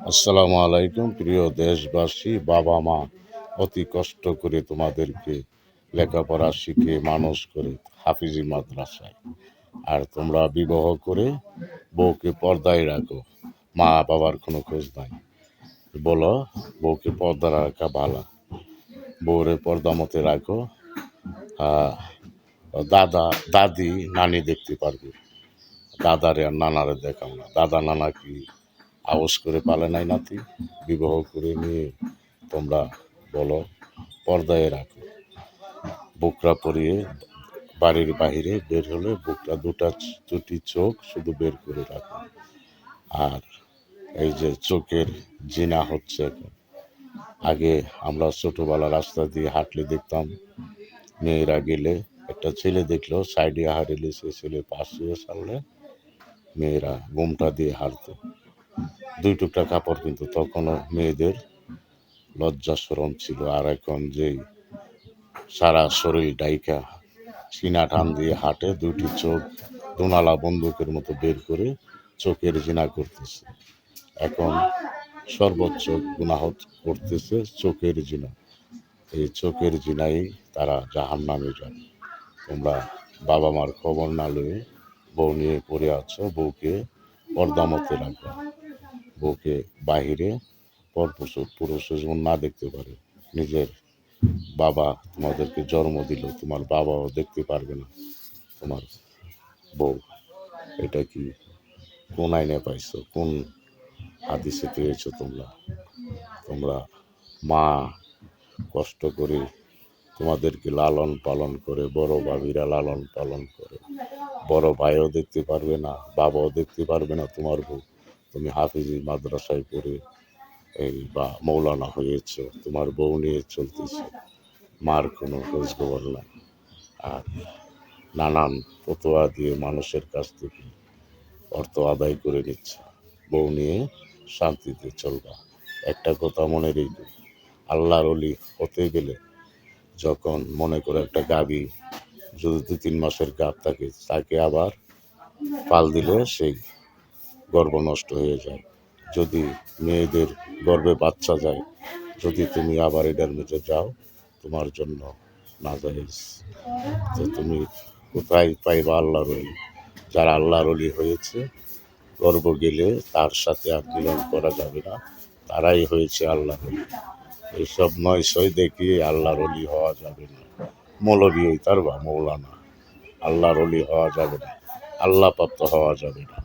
আসসালামু আলাইকুম প্রিয় দেশবাসী। বাবা মা অতি কষ্ট করে তোমাদেরকে লেখাপড়া শিখে মানুষ করে হাফিজি মাদ্রাসায়, আর তোমরা বিবাহ করে বউকে পর্দায় রাখো। মা বাবার কোনো খোঁজ নাই। বলো বউকে পর্দা রাখা ভালো, বউরে পর্দা মতে রাখো। আহ, দাদা দাদি নানি দেখতে পারবে, দাদারে আর নানারে দেখাও না। দাদা নানা কি আওয়াজ করে পালে নাই নাতি? বিবাহ করে নিয়ে তোমরা বলো পর্দায় রাখো। বুকরা পরিয়ে বাড়ির বাহিরে বের হলে বুকরা দুটি চোখ শুধু বের করে রাখো। আর এই যে চোখের জিনা হচ্ছে এখন, আগে আমরা ছোটবেলা রাস্তা দিয়ে হাঁটলে দেখতাম মেয়েরা গেলে একটা ছেলে দেখলো সাইডে হারিলে সে ছেলে পাশে সারলে মেয়েরা ঘুমটা দিয়ে হাঁটতো। দুই টুকরা কাপড়, কিন্তু তখনও মেয়েদের লজ্জা শরম ছিল। আর এখন যেই সারা শরীর ডাইকা সিনা টান দিয়ে হাঁটে, দুটি চোখ দোনালা বন্দুকের মতো বের করে চোখের জিনা করতেছে। এখন সর্বোচ্চ গুনাহ করতেছে চোখের জিনা। এই চোখের জিনাই তারা জাহান্নামে যাবে। তোমরা বাবা মার খবর না লয়ে বউ নিয়ে পড়ে আছো, বউকে পর্দা মতে রাখো। বউকে বাহিরে পুরুষে যেমন না দেখতে পারে। নিজের বাবা তোমাদেরকে জন্ম দিল, তোমার বাবাও দেখতে পারবে না তোমার বউ। এটা কি কোন আইনে পাইছো, কোন হাদিসে পেয়েছো? তোমরা তোমরা মা কষ্ট করে তোমাদেরকে লালন পালন করে, বড় ভাবিরা লালন পালন করে, বড় ভাইও দেখতে পারবে না, বাবাও দেখতে পারবে না তোমার বউ। তুমি হাফিজি মাদ্রাসায় পড়ে এই বা মৌলানা হয়েছ, তোমার বউ নিয়ে চলতেছে, মার কোনো খোঁজ খবর নাই। আর নানান ফতোয়া দিয়ে মানুষের কাছ থেকে অর্থ আদায় করে নিচ্ছে। বউ নিয়ে শান্তিতে চলবা। একটা কথা মনে রেখো, আল্লাহর ওলি হতে গেলে যখন মনে করে একটা গাভী যদি 2-3 মাসের গাভ থাকে, তাকে আবার পাল দিলে সেই গর্ভ নষ্ট হয়ে যায়। যদি মেয়েদের গর্ভে বাচ্চা যায়, যদি তুমি আবার এটার মধ্যে যাও, তোমার জন্য নাজায়েজ। তো তুমি কোথায় পাইবা আল্লাহর ওলি? যারা আল্লাহর ওলি হয়েছে, গর্ভ গেলে তার সাথে আর মিলন করা যাবে না, তারাই হয়েছে আল্লাহর ওলি। এইসব নয় সই দেখিয়ে আল্লাহর ওলি হওয়া যাবে না। মৌলবী হইতে পারবা, মৌলানা। আল্লাহর ওলি হওয়া যাবে না, আল্লাহ প্রাপ্ত হওয়া যাবে না।